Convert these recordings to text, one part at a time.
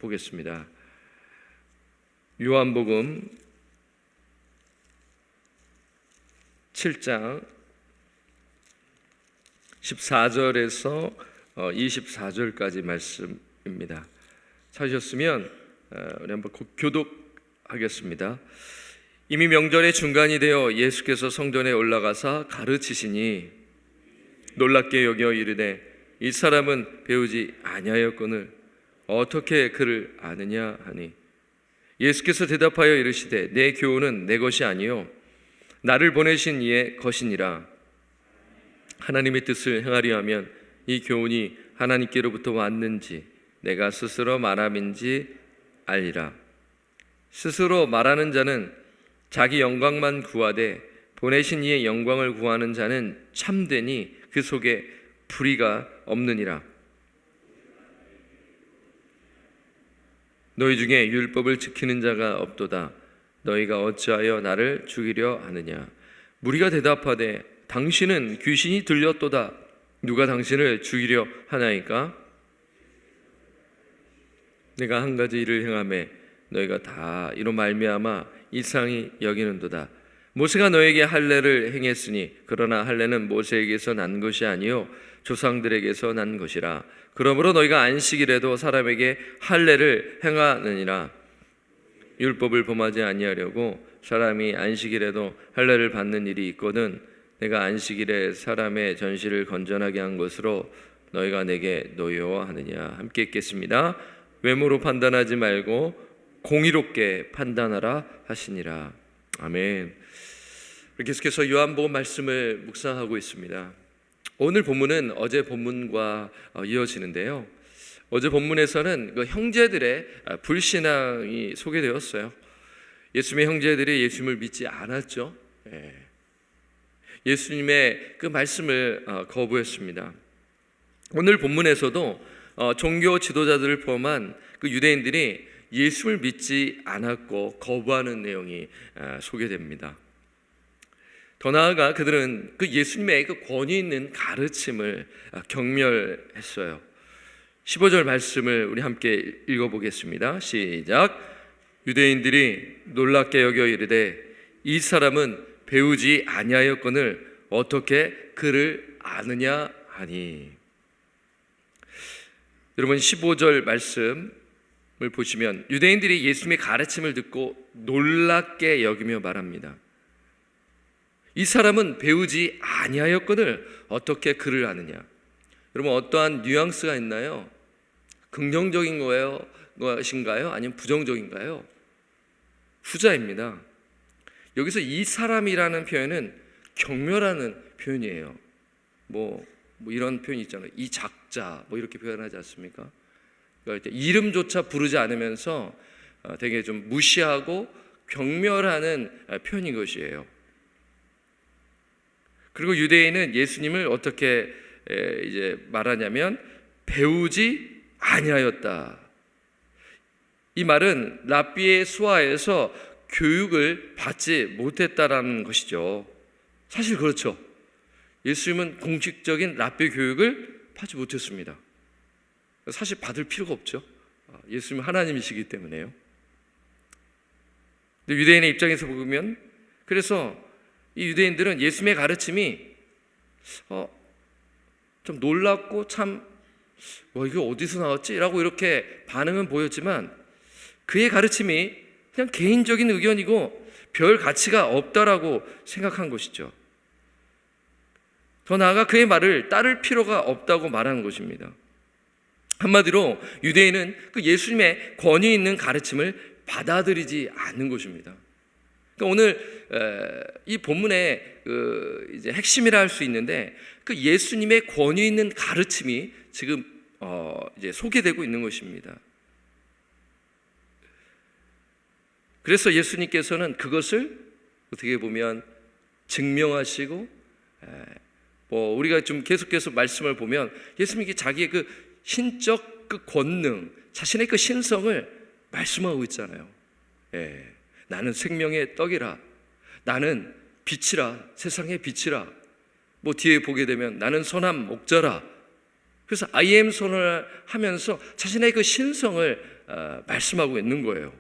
보겠습니다. 요한복음 7장 14절에서 24절까지 말씀입니다. 찾으셨으면 우리 한번 교독하겠습니다. 이미 명절의 중간이 되어 예수께서 성전에 올라가사 가르치시니 놀랍게 여겨 이르되 이 사람은 배우지 아니하였거늘 어떻게 그를 아느냐 하니, 예수께서 대답하여 이르시되 내 교훈은 내 것이 아니요 나를 보내신 이의 것이니라. 하나님의 뜻을 행하려 하면 이 교훈이 하나님께로부터 왔는지 내가 스스로 말함인지 알리라. 스스로 말하는 자는 자기 영광만 구하되 보내신 이의 영광을 구하는 자는 참되니 그 속에 불의가 없느니라. 너희 중에 율법을 지키는 자가 없도다. 너희가 어찌하여 나를 죽이려 하느냐. 무리가 대답하되 당신은 귀신이 들렸도다. 누가 당신을 죽이려 하나이까? 내가 한 가지 일을 행하매 너희가 다 이로 말미암아 이상히 여기는도다. 모세가 너에게 할례를 행했으니 그러나 할례는 모세에게서 난 것이 아니요 조상들에게서 난 것이라. 그러므로 너희가 안식일에도 사람에게 할례를 행하느니라. 율법을 범하지 아니하려고 사람이 안식일에도 할례를 받는 일이 있거든 내가 안식일에 사람의 전시를 건전하게 한 것으로 너희가 내게 노여워하느냐. 함께 읽겠습니다. 외모로 판단하지 말고 공의롭게 판단하라 하시니라. 아멘. 계속해서 요한복음 말씀을 묵상하고 있습니다. 오늘 본문은 어제 본문과 이어지는데요. 어제 본문에서는 그 형제들의 불신앙이 소개되었어요. 예수님의 형제들이 예수님을 믿지 않았죠. 예수님의 그 말씀을 거부했습니다. 오늘 본문에서도 종교 지도자들을 포함한 그 유대인들이 예수를 믿지 않았고 거부하는 내용이 소개됩니다. 더 나아가 그들은 그 예수님의 그 권위 있는 가르침을 경멸했어요. 15절 말씀을 우리 함께 읽어보겠습니다. 시작. 유대인들이 놀랍게 여겨 이르되 이 사람은 배우지 아니하였거늘 어떻게 그를 아느냐 하니. 여러분 15절 말씀을 보시면 유대인들이 예수님의 가르침을 듣고 놀랍게 여기며 말합니다. 이 사람은 배우지 아니하였거늘 어떻게 그를 아느냐. 여러분 어떠한 뉘앙스가 있나요? 긍정적인 것인가요? 아니면 부정적인가요? 후자입니다. 여기서 이 사람이라는 표현은 경멸하는 표현이에요. 뭐 이런 표현이 있잖아요. 이 작자 이렇게 표현하지 않습니까? 그러니까 이름조차 부르지 않으면서 되게 좀 무시하고 경멸하는 표현인 것이에요. 그리고 유대인은 예수님을 어떻게 이제 말하냐면 배우지 아니하였다. 이 말은 랍비의 수하에서 교육을 받지 못했다라는 것이죠. 사실 그렇죠. 예수님은 공식적인 랍비 교육을 받지 못했습니다. 사실 받을 필요가 없죠. 예수님은 하나님이시기 때문에요. 근데 유대인의 입장에서 보면 그래서 이 유대인들은 예수님의 가르침이 좀 놀랍고 참 이게 어디서 나왔지? 라고 이렇게 반응은 보였지만 그의 가르침이 그냥 개인적인 의견이고 별 가치가 없다라고 생각한 것이죠. 더 나아가 그의 말을 따를 필요가 없다고 말하는 것입니다. 한마디로 유대인은 그 예수님의 권위 있는 가르침을 받아들이지 않는 것입니다. 그러니까 오늘 이 본문의 이제 핵심이라 할 수 있는데 그 예수님의 권위 있는 가르침이 지금 이제 소개되고 있는 것입니다. 그래서 예수님께서는 그것을 어떻게 보면 증명하시고 우리가 좀 계속해서 말씀을 보면 예수님이 자기의 그 신적 그 권능, 자신의 그 신성을 말씀하고 있잖아요. 나는 생명의 떡이라, 나는 빛이라, 세상의 빛이라. 뒤에 보게 되면 나는 선한 목자라. 그래서 I am 선언을 하면서 자신의 그 신성을 말씀하고 있는 거예요.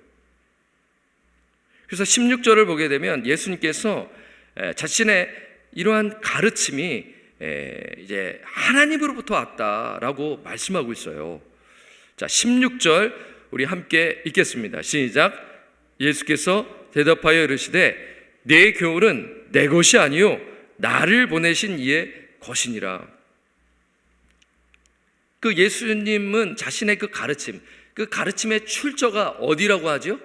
그래서 16절을 보게 되면 예수님께서 자신의 이러한 가르침이 이제 하나님으로부터 왔다라고 말씀하고 있어요. 자, 16절 우리 함께 읽겠습니다. 시작. 예수께서 대답하여 이르시되 내 교훈은 내 것이 아니요 나를 보내신 이의 것이니라. 그 예수님은 자신의 그 가르침의 출처가 어디라고 하죠?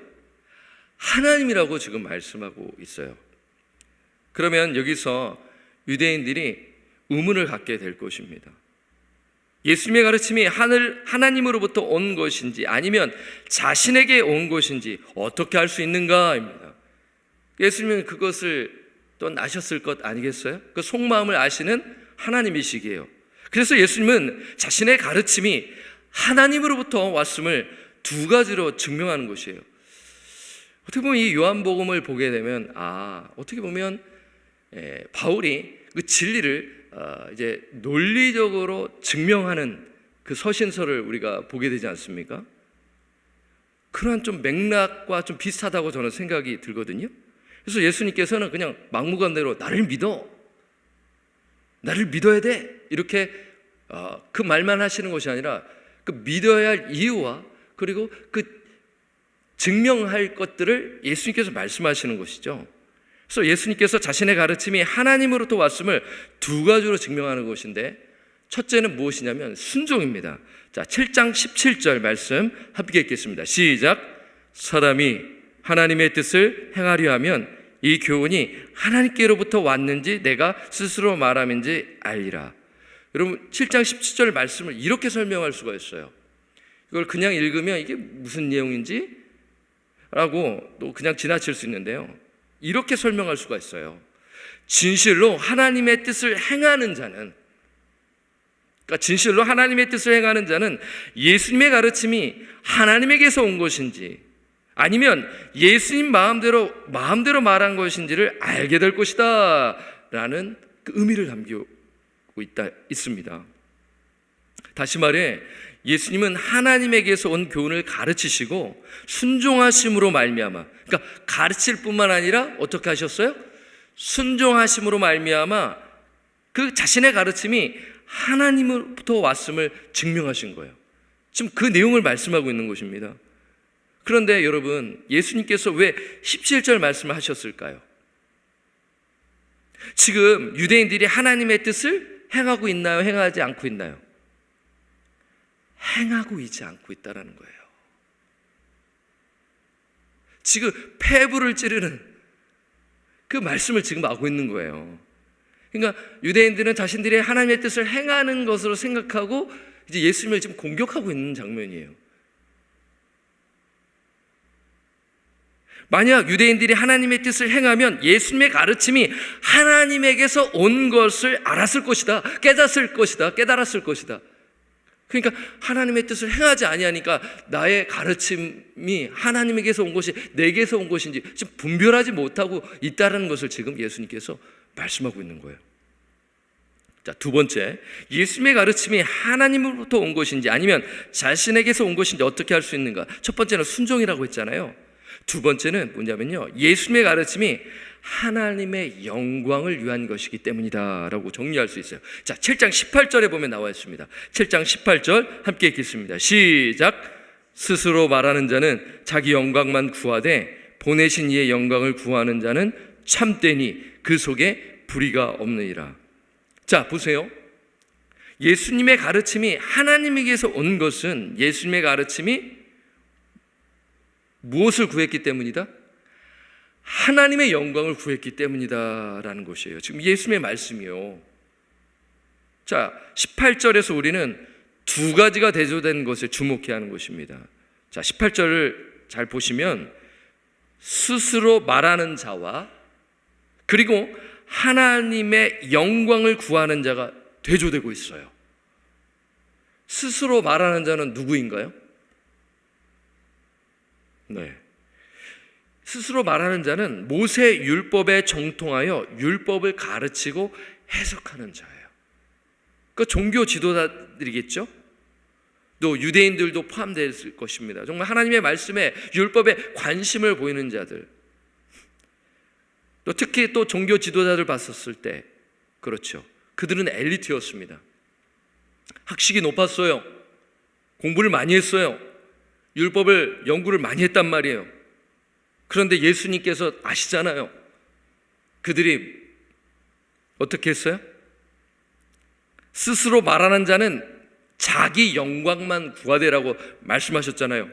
하나님이라고 지금 말씀하고 있어요. 그러면 여기서 유대인들이 의문을 갖게 될 것입니다. 예수님의 가르침이 하나님으로부터 온 것인지 아니면 자신에게 온 것인지 어떻게 알 수 있는가입니다. 예수님은 그것을 또 아셨을 것 아니겠어요? 그 속마음을 아시는 하나님이시기에요. 그래서 예수님은 자신의 가르침이 하나님으로부터 왔음을 두 가지로 증명하는 것이에요. 어떻게 보면 이 요한복음을 보게 되면 어떻게 보면 바울이 그 진리를 이제 논리적으로 증명하는 그 서신서를 우리가 보게 되지 않습니까? 그러한 좀 맥락과 좀 비슷하다고 저는 생각이 들거든요. 그래서 예수님께서는 그냥 막무가내로 나를 믿어야 돼 이렇게 그 말만 하시는 것이 아니라 그 믿어야 할 이유와 그리고 그 증명할 것들을 예수님께서 말씀하시는 것이죠. 그래서 예수님께서 자신의 가르침이 하나님으로부터 왔음을 두 가지로 증명하는 것인데, 첫째는 무엇이냐면 순종입니다. 자, 7장 17절 말씀 함께 읽겠습니다. 시작. 사람이 하나님의 뜻을 행하려 하면 이 교훈이 하나님께로부터 왔는지 내가 스스로 말함인지 알리라. 여러분 7장 17절 말씀을 이렇게 설명할 수가 있어요. 이걸 그냥 읽으면 이게 무슨 내용인지 라고 또 그냥 지나칠 수 있는데요, 이렇게 설명할 수가 있어요. 진실로 하나님의 뜻을 행하는 자는, 그러니까 진실로 하나님의 뜻을 행하는 자는 예수님의 가르침이 하나님에게서 온 것인지 아니면 예수님 마음대로 말한 것인지를 알게 될 것이다 라는 그 의미를 담기고 있습니다. 다시 말해 예수님은 하나님에게서 온 교훈을 가르치시고 순종하심으로 말미암아, 그러니까 가르칠 뿐만 아니라 어떻게 하셨어요? 순종하심으로 말미암아 그 자신의 가르침이 하나님으로부터 왔음을 증명하신 거예요. 지금 그 내용을 말씀하고 있는 것입니다. 그런데 여러분, 예수님께서 왜 17절 말씀을 하셨을까요? 지금 유대인들이 하나님의 뜻을 행하고 있나요? 행하지 않고 있나요? 행하고 있지 않고 있다는 거예요. 지금 폐부를 찌르는 그 말씀을 지금 하고 있는 거예요. 그러니까 유대인들은 자신들의 하나님의 뜻을 행하는 것으로 생각하고 이제 예수님을 지금 공격하고 있는 장면이에요. 만약 유대인들이 하나님의 뜻을 행하면 예수님의 가르침이 하나님에게서 온 것을 알았을 것이다, 깨달았을 것이다. 그러니까 하나님의 뜻을 행하지 아니하니까 나의 가르침이 하나님에게서 온 것이 내게서 온 것인지 지금 분별하지 못하고 있다는 것을 지금 예수님께서 말씀하고 있는 거예요. 자, 두 번째, 예수님의 가르침이 하나님으로부터 온 것인지 아니면 자신에게서 온 것인지 어떻게 할 수 있는가? 첫 번째는 순종이라고 했잖아요. 두 번째는 뭐냐면요, 예수님의 가르침이 하나님의 영광을 위한 것이기 때문이다 라고 정리할 수 있어요. 자, 7장 18절에 보면 나와 있습니다. 7장 18절 함께 읽겠습니다. 시작. 스스로 말하는 자는 자기 영광만 구하되 보내신 이의 영광을 구하는 자는 참되니 그 속에 불의가 없느니라. 자, 보세요. 예수님의 가르침이 하나님에게서 온 것은 예수님의 가르침이 무엇을 구했기 때문이다? 하나님의 영광을 구했기 때문이다 라는 것이에요. 지금 예수님의 말씀이요. 자, 18절에서 우리는 두 가지가 대조된 것에 주목해야 하는 것입니다. 자, 18절을 잘 보시면 스스로 말하는 자와 그리고 하나님의 영광을 구하는 자가 대조되고 있어요. 스스로 말하는 자는 누구인가요? 네. 스스로 말하는 자는 모세 율법에 정통하여 율법을 가르치고 해석하는 자예요. 그 종교 지도자들이겠죠. 또 유대인들도 포함될 것입니다. 정말 하나님의 말씀에 율법에 관심을 보이는 자들, 또 특히 또 종교 지도자들 봤었을 때 그렇죠. 그들은 엘리트였습니다. 학식이 높았어요. 공부를 많이 했어요. 율법을 연구를 많이 했단 말이에요. 그런데 예수님께서 아시잖아요. 그들이 어떻게 했어요? 스스로 말하는 자는 자기 영광만 구하되라고 말씀하셨잖아요.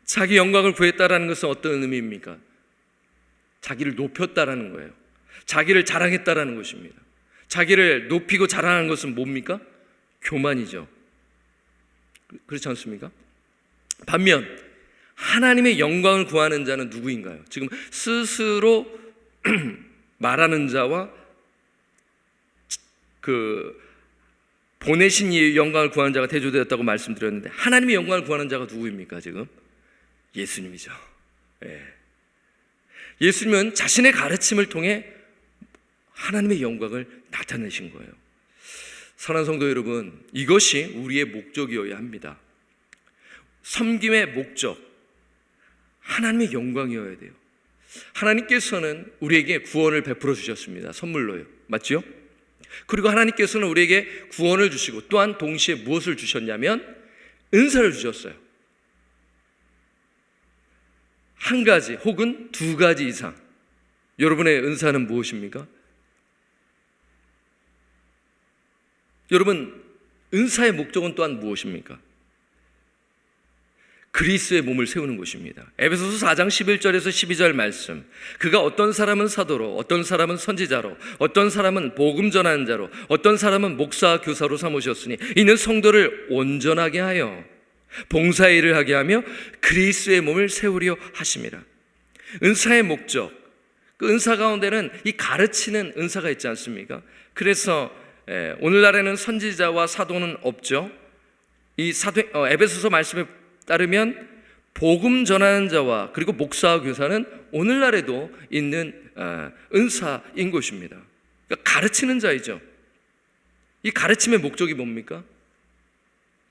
자기 영광을 구했다라는 것은 어떤 의미입니까? 자기를 높였다라는 거예요. 자기를 자랑했다라는 것입니다. 자기를 높이고 자랑하는 것은 뭡니까? 교만이죠. 그렇지 않습니까? 반면 하나님의 영광을 구하는 자는 누구인가요? 지금 스스로 말하는 자와 보내신 이의 영광을 구하는 자가 대조되었다고 말씀드렸는데, 하나님의 영광을 구하는 자가 누구입니까? 지금 예수님이죠. 예수님은 자신의 가르침을 통해 하나님의 영광을 나타내신 거예요. 사랑하는 성도 여러분, 이것이 우리의 목적이어야 합니다. 섬김의 목적, 하나님의 영광이어야 돼요. 하나님께서는 우리에게 구원을 베풀어 주셨습니다. 선물로요. 맞죠? 그리고 하나님께서는 우리에게 구원을 주시고 또한 동시에 무엇을 주셨냐면 은사를 주셨어요. 한 가지 혹은 두 가지 이상. 여러분의 은사는 무엇입니까? 여러분, 은사의 목적은 또한 무엇입니까? 그리스도의 몸을 세우는 것입니다. 에베소서 4장 11절에서 12절 말씀, 그가 어떤 사람은 사도로, 어떤 사람은 선지자로, 어떤 사람은 복음 전하는 자로, 어떤 사람은 목사와 교사로 삼으셨으니 이는 성도를 온전하게 하여 봉사의 일을 하게 하며 그리스도의 몸을 세우려 하심이라. 은사의 목적, 그 은사 가운데는 이 가르치는 은사가 있지 않습니까? 그래서 오늘날에는 선지자와 사도는 없죠. 이 에베소서 말씀에 따르면 복음 전하는 자와 그리고 목사와 교사는 오늘날에도 있는 은사인 것입니다. 그러니까 가르치는 자이죠. 이 가르침의 목적이 뭡니까?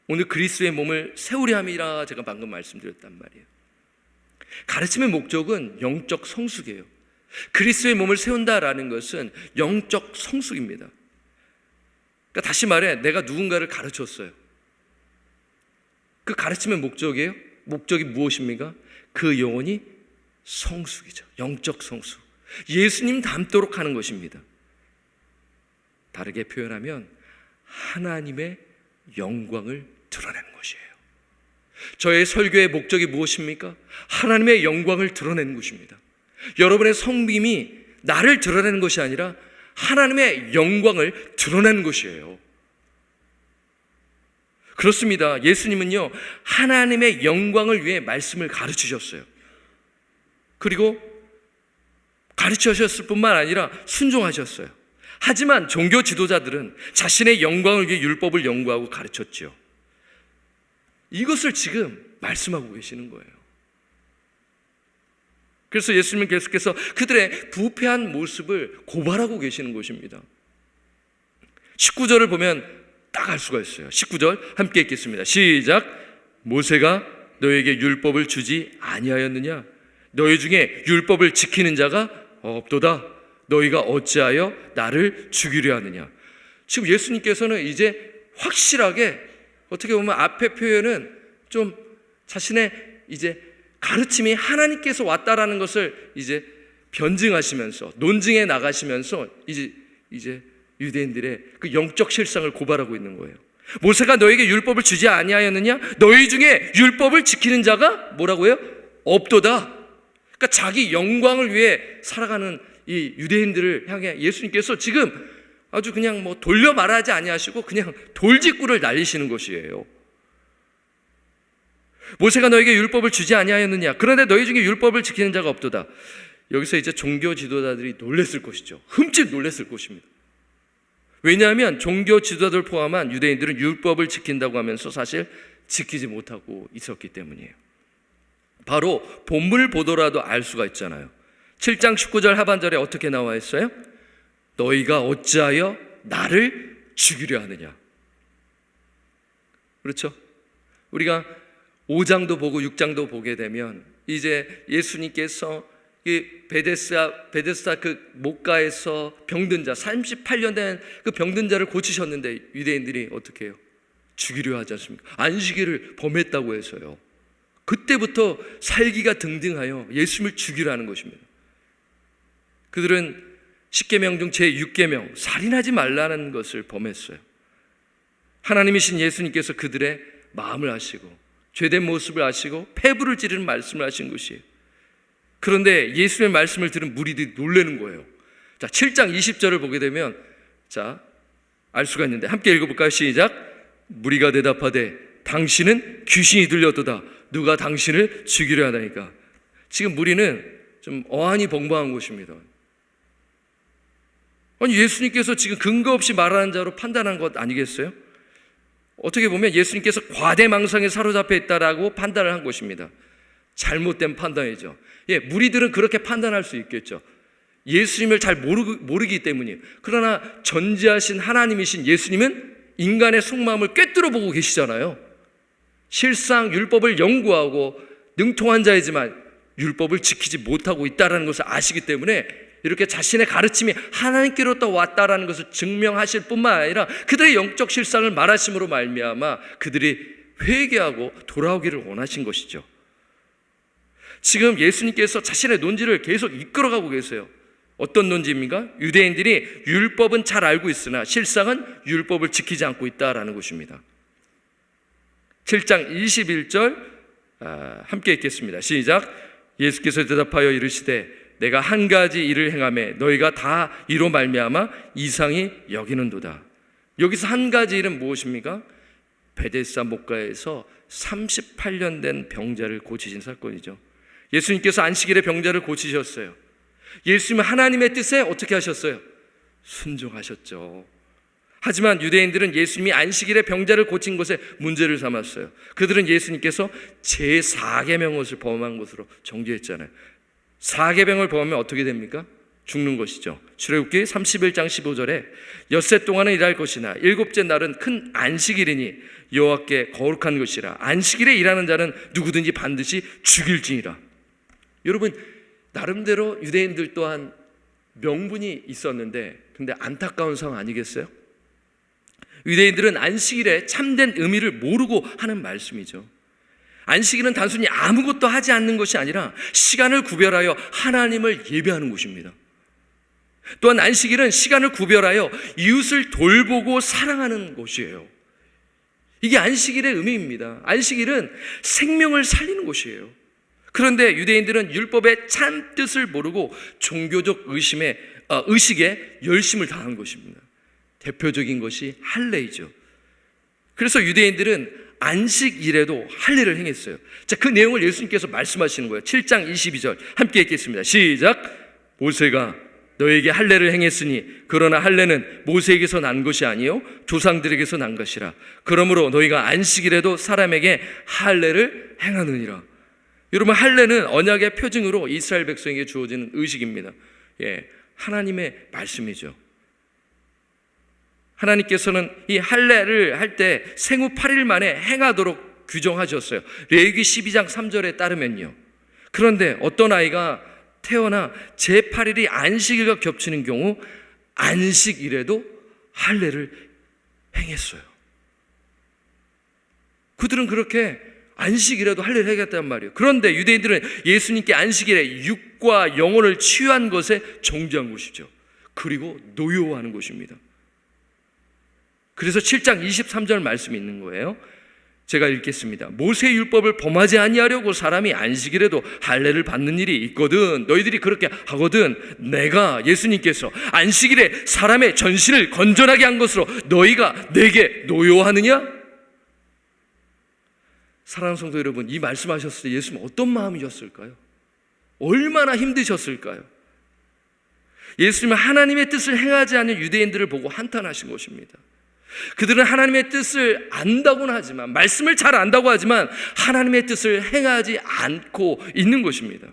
오늘 그리스도의 몸을 세우려 함이라 제가 방금 말씀드렸단 말이에요. 가르침의 목적은 영적 성숙이에요. 그리스도의 몸을 세운다라는 것은 영적 성숙입니다. 그러니까 다시 말해, 내가 누군가를 가르쳤어요. 그 가르침의 목적이에요? 목적이 무엇입니까? 그 영혼이 성숙이죠. 영적 성숙. 예수님 닮도록 하는 것입니다. 다르게 표현하면 하나님의 영광을 드러내는 것이에요. 저의 설교의 목적이 무엇입니까? 하나님의 영광을 드러내는 것입니다. 여러분의 성김이 나를 드러내는 것이 아니라 하나님의 영광을 드러내는 것이에요. 그렇습니다. 예수님은요, 하나님의 영광을 위해 말씀을 가르치셨어요. 그리고 가르치셨을 뿐만 아니라 순종하셨어요. 하지만 종교 지도자들은 자신의 영광을 위해 율법을 연구하고 가르쳤죠. 이것을 지금 말씀하고 계시는 거예요. 그래서 예수님은 계속해서 그들의 부패한 모습을 고발하고 계시는 것입니다. 19절을 보면 딱 알 수가 있어요. 19절 함께 읽겠습니다. 시작. 모세가 너에게 율법을 주지 아니하였느냐? 너희 중에 율법을 지키는 자가 없도다. 너희가 어찌하여 나를 죽이려 하느냐? 지금 예수님께서는 이제 확실하게, 어떻게 보면 앞에 표현은 좀 자신의 이제 가르침이 하나님께서 왔다라는 것을 이제 변증하시면서 논증해 나가시면서 이제 유대인들의 그 영적 실상을 고발하고 있는 거예요. 모세가 너에게 율법을 주지 아니하였느냐? 너희 중에 율법을 지키는 자가 뭐라고요? 없도다. 그러니까 자기 영광을 위해 살아가는 이 유대인들을 향해 예수님께서 지금 아주 그냥 뭐 돌려 말하지 아니하시고 그냥 돌직구를 날리시는 것이에요. 모세가 너에게 율법을 주지 아니하였느냐? 그런데 너희 중에 율법을 지키는 자가 없도다. 여기서 이제 종교 지도자들이 놀랬을 것이죠. 흠칫 놀랬을 것입니다. 왜냐하면 종교 지도자들 포함한 유대인들은 율법을 지킨다고 하면서 사실 지키지 못하고 있었기 때문이에요. 바로 본문을 보더라도 알 수가 있잖아요. 7장 19절 하반절에 어떻게 나와 있어요? 너희가 어찌하여 나를 죽이려 하느냐? 그렇죠? 우리가 5장도 보고 6장도 보게 되면 이제 예수님께서 이 베데스다 그 목가에서 병든 자 38년 된 그 병든 자를 고치셨는데 유대인들이 어떻게 해요? 죽이려 하지 않습니까? 안식일을 범했다고 해서요. 그때부터 살기가 등등하여 예수님을 죽이려 하는 것입니다. 그들은 10계명 중 제6계명 살인하지 말라는 것을 범했어요. 하나님이신 예수님께서 그들의 마음을 아시고 죄된 모습을 아시고 폐부를 찌르는 말씀을 하신 것이에요. 그런데 예수의 말씀을 들은 무리들이 놀라는 거예요. 자, 7장 20절을 보게 되면 알 수가 있는데 함께 읽어볼까요? 시작. 무리가 대답하되 당신은 귀신이 들렸도다. 누가 당신을 죽이려 하다니까. 지금 무리는 좀 어안이 벙벙한 것입니다. 아니, 예수님께서 지금 근거 없이 말하는 자로 판단한 것 아니겠어요? 어떻게 보면 예수님께서 과대망상에 사로잡혀 있다라고 판단을 한 것입니다. 잘못된 판단이죠. 무리들은 그렇게 판단할 수 있겠죠. 예수님을 잘 모르기 때문이에요. 그러나 전지하신 하나님이신 예수님은 인간의 속마음을 꿰뚫어 보고 계시잖아요. 실상 율법을 연구하고 능통한 자이지만 율법을 지키지 못하고 있다는 것을 아시기 때문에 이렇게 자신의 가르침이 하나님께로부터 왔다라는 것을 증명하실 뿐만 아니라 그들의 영적 실상을 말하심으로 말미암아 그들이 회개하고 돌아오기를 원하신 것이죠. 지금 예수님께서 자신의 논지를 계속 이끌어가고 계세요. 어떤 논지입니까? 유대인들이 율법은 잘 알고 있으나 실상은 율법을 지키지 않고 있다라는 것입니다. 7장 21절 함께 읽겠습니다. 시작. 예수께서 대답하여 이르시되 내가 한 가지 일을 행하매 너희가 다 이로 말미암아 이상히 여기는도다. 여기서 한 가지 일은 무엇입니까? 베데스다 목가에서 38년 된 병자를 고치신 사건이죠. 예수님께서 안식일에 병자를 고치셨어요. 예수님은 하나님의 뜻에 어떻게 하셨어요? 순종하셨죠. 하지만 유대인들은 예수님이 안식일에 병자를 고친 것에 문제를 삼았어요. 그들은 예수님께서 제4계명을 범한 것으로 정죄했잖아요. 4계명을 범하면 어떻게 됩니까? 죽는 것이죠. 출애굽기 31장 15절에 엿새 동안은 일할 것이나 일곱째 날은 큰 안식일이니 여호와께 거룩한 것이라. 안식일에 일하는 자는 누구든지 반드시 죽일지니라. 여러분, 나름대로 유대인들 또한 명분이 있었는데 근데 안타까운 상황 아니겠어요? 유대인들은 안식일에 참된 의미를 모르고 하는 말씀이죠. 안식일은 단순히 아무것도 하지 않는 것이 아니라 시간을 구별하여 하나님을 예배하는 곳입니다. 또한 안식일은 시간을 구별하여 이웃을 돌보고 사랑하는 곳이에요. 이게 안식일의 의미입니다. 안식일은 생명을 살리는 곳이에요. 그런데 유대인들은 율법의 참 뜻을 모르고 종교적 의식에 열심을 다한 것입니다. 대표적인 것이 할례이죠. 그래서 유대인들은 안식일에도 할례를 행했어요. 자, 그 내용을 예수님께서 말씀하시는 거예요. 7장 22절 함께 읽겠습니다. 시작. 모세가 너에게 할례를 행했으니 그러나 할례는 모세에게서 난 것이 아니요 조상들에게서 난 것이라. 그러므로 너희가 안식일에도 사람에게 할례를 행하느니라. 여러분, 할례는 언약의 표징으로 이스라엘 백성에게 주어지는 의식입니다. 하나님의 말씀이죠. 하나님께서는 이 할례를 할 때 생후 8일 만에 행하도록 규정하셨어요. 레위기 12장 3절에 따르면요. 그런데 어떤 아이가 태어나 제8일이 안식일과 겹치는 경우 안식일에도 할례를 행했어요. 그들은 그렇게 안식일에도 할례를 하겠단 말이에요. 그런데 유대인들은 예수님께 안식일에 육과 영혼을 치유한 것에 정죄한 것이죠. 그리고 노여워하는 것입니다. 그래서 7장 23절 말씀이 있는 거예요. 제가 읽겠습니다. 모세의 율법을 범하지 아니하려고 사람이 안식일에도 할례를 받는 일이 있거든. 너희들이 그렇게 하거든. 내가 예수님께서 안식일에 사람의 전신을 건전하게 한 것으로 너희가 내게 노여워하느냐? 사랑하는 성도 여러분, 이 말씀하셨을 때 예수님 어떤 마음이셨을까요? 얼마나 힘드셨을까요? 예수님은 하나님의 뜻을 행하지 않는 유대인들을 보고 한탄하신 것입니다. 그들은 하나님의 뜻을 안다고는 하지만, 말씀을 잘 안다고 하지만 하나님의 뜻을 행하지 않고 있는 것입니다.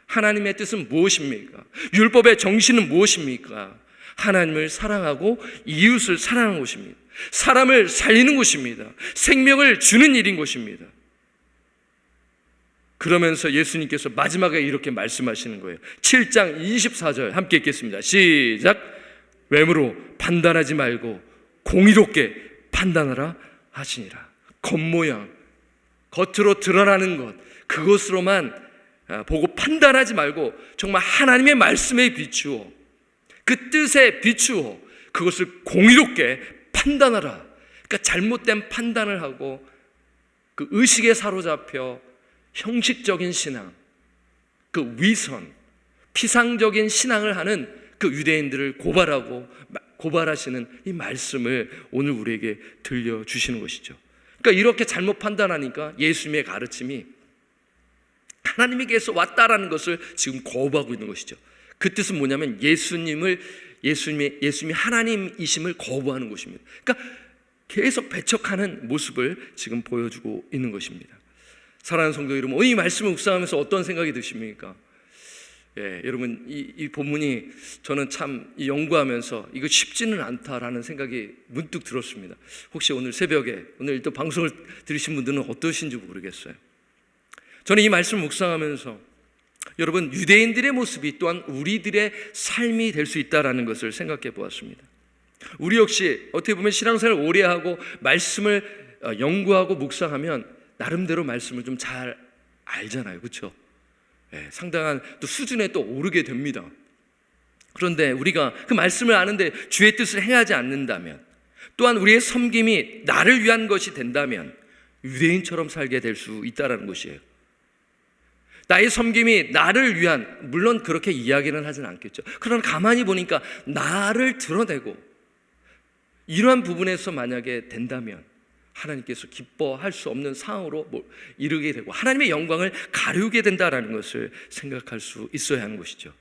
하나님의 뜻은 무엇입니까? 율법의 정신은 무엇입니까? 하나님을 사랑하고 이웃을 사랑하는 곳입니다. 사람을 살리는 곳입니다. 생명을 주는 일인 곳입니다. 그러면서 예수님께서 마지막에 이렇게 말씀하시는 거예요. 7장 24절 함께 읽겠습니다. 시작. 외모로 판단하지 말고 공의롭게 판단하라 하시니라. 겉모양, 겉으로 드러나는 것, 그것으로만 보고 판단하지 말고 정말 하나님의 말씀에 비추어, 그 뜻에 비추어 그것을 공의롭게 판단하라. 그러니까 잘못된 판단을 하고 그 의식에 사로잡혀 형식적인 신앙, 그 위선, 피상적인 신앙을 하는 그 유대인들을 고발하시는 이 말씀을 오늘 우리에게 들려주시는 것이죠. 그러니까 이렇게 잘못 판단하니까 예수님의 가르침이 하나님에게서 왔다라는 것을 지금 거부하고 있는 것이죠. 그 뜻은 뭐냐면 예수님이 하나님이심을 거부하는 것입니다. 그러니까 계속 배척하는 모습을 지금 보여주고 있는 것입니다. 사랑하는 성도 여러분, 오늘 이 말씀을 묵상하면서 어떤 생각이 드십니까? 여러분, 이 본문이 저는 참 연구하면서 이거 쉽지는 않다라는 생각이 문득 들었습니다. 혹시 오늘 새벽에 오늘 또 방송을 들으신 분들은 어떠신지 모르겠어요. 저는 이 말씀을 묵상하면서 여러분, 유대인들의 모습이 또한 우리들의 삶이 될 수 있다라는 것을 생각해 보았습니다. 우리 역시 어떻게 보면 신앙생활을 오래 하고 말씀을 연구하고 묵상하면 나름대로 말씀을 좀 잘 알잖아요. 그렇죠? 상당한 또 수준에 또 오르게 됩니다. 그런데 우리가 그 말씀을 아는데 주의 뜻을 행하지 않는다면, 또한 우리의 섬김이 나를 위한 것이 된다면 유대인처럼 살게 될 수 있다는 것이에요. 나의 섬김이 나를 위한, 물론 그렇게 이야기는 하진 않겠죠. 그러나 가만히 보니까 나를 드러내고 이러한 부분에서 만약에 된다면 하나님께서 기뻐할 수 없는 상황으로 이르게 되고 하나님의 영광을 가리우게 된다는 것을 생각할 수 있어야 하는 것이죠.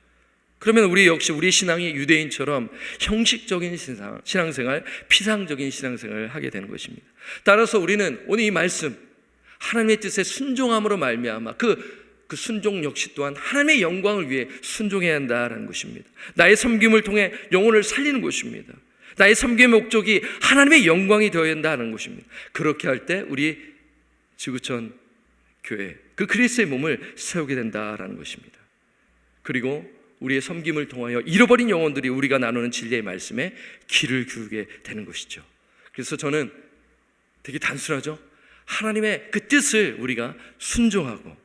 그러면 우리 역시 우리 신앙이 유대인처럼 형식적인 신앙생활, 피상적인 신앙생활을 하게 되는 것입니다. 따라서 우리는 오늘 이 말씀, 하나님의 뜻에 순종함으로 말미암아 그 순종 역시 또한 하나님의 영광을 위해 순종해야 한다는 것입니다. 나의 섬김을 통해 영혼을 살리는 것입니다. 나의 섬김의 목적이 하나님의 영광이 되어야 한다는 것입니다. 그렇게 할 때 우리 지구촌 교회, 그 그리스도의 몸을 세우게 된다는 것입니다. 그리고 우리의 섬김을 통하여 잃어버린 영혼들이 우리가 나누는 진리의 말씀에 귀를 기울게 되는 것이죠. 그래서 저는 되게 단순하죠. 하나님의 그 뜻을 우리가 순종하고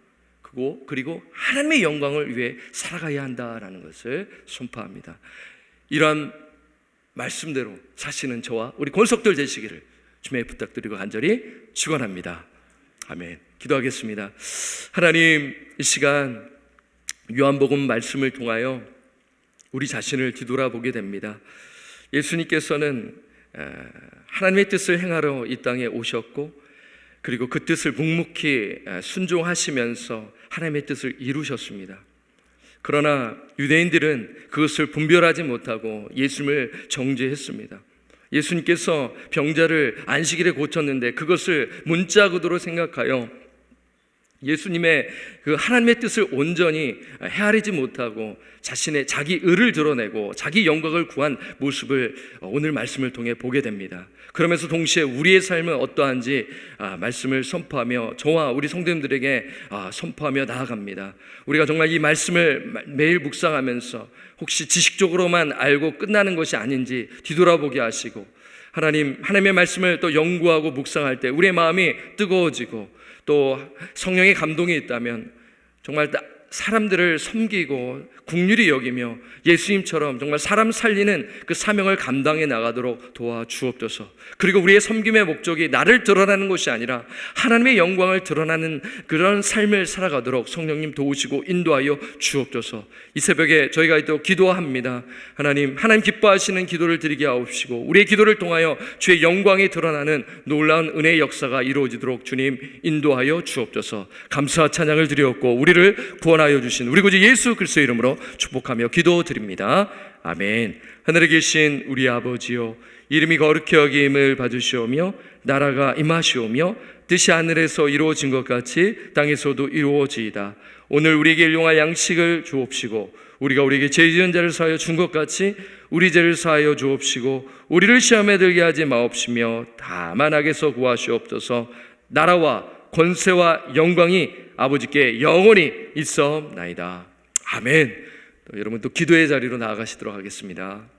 그리고 하나님의 영광을 위해 살아가야 한다는 것을 선포합니다. 이러한 말씀대로 사시는 저와 우리 권속들 되시기를 주님의 부탁드리고 간절히 축원합니다. 아멘. 기도하겠습니다. 하나님, 이 시간 요한복음 말씀을 통하여 우리 자신을 뒤돌아보게 됩니다. 예수님께서는 하나님의 뜻을 행하러 이 땅에 오셨고 그리고 그 뜻을 묵묵히 순종하시면서 하나님의 뜻을 이루셨습니다. 그러나 유대인들은 그것을 분별하지 못하고 예수님을 정죄했습니다. 예수님께서 병자를 안식일에 고쳤는데 그것을 문자구도로 생각하여 예수님의 그 하나님의 뜻을 온전히 헤아리지 못하고 자기 의를 드러내고 자기 영광을 구한 모습을 오늘 말씀을 통해 보게 됩니다. 그러면서 동시에 우리의 삶은 어떠한지 말씀을 선포하며 저와 우리 성도님들에게 선포하며 나아갑니다. 우리가 정말 이 말씀을 매일 묵상하면서 혹시 지식적으로만 알고 끝나는 것이 아닌지 뒤돌아보게 하시고 하나님의 말씀을 또 연구하고 묵상할 때 우리의 마음이 뜨거워지고 또 성령의 감동이 있다면 정말 사람들을 섬기고 긍휼히 여기며 예수님처럼 정말 사람 살리는 그 사명을 감당해 나가도록 도와주옵소서. 그리고 우리의 섬김의 목적이 나를 드러나는 것이 아니라 하나님의 영광을 드러나는 그런 삶을 살아가도록 성령님 도우시고 인도하여 주옵소서. 이 새벽에 저희가 또 기도합니다. 하나님 기뻐하시는 기도를 드리게 하옵시고 우리의 기도를 통하여 주의 영광이 드러나는 놀라운 은혜의 역사가 이루어지도록 주님 인도하여 주옵소서. 감사와 찬양을 드리옵고 우리를 구원하여 주신 우리 구주 예수 그리스도의 이름으로 축복하며 기도드립니다. 아멘. 하늘에 계신 우리 아버지요, 이름이 거룩히 여김을 받으시오며 나라가 임하시오며 뜻이 하늘에서 이루어진 것 같이 땅에서도 이루어지이다. 오늘 우리에게 일용할 양식을 주옵시고 우리가 우리에게 죄 지은 자를 사하여 준 것 같이 우리 죄를 사하여 주옵시고 우리를 시험에 들게 하지 마옵시며 다만 악에서 구하시옵소서. 나라와 권세와 영광이 아버지께 영원히 있어나이다. 아멘. 여러분 또 기도의 자리로 나아가시도록 하겠습니다.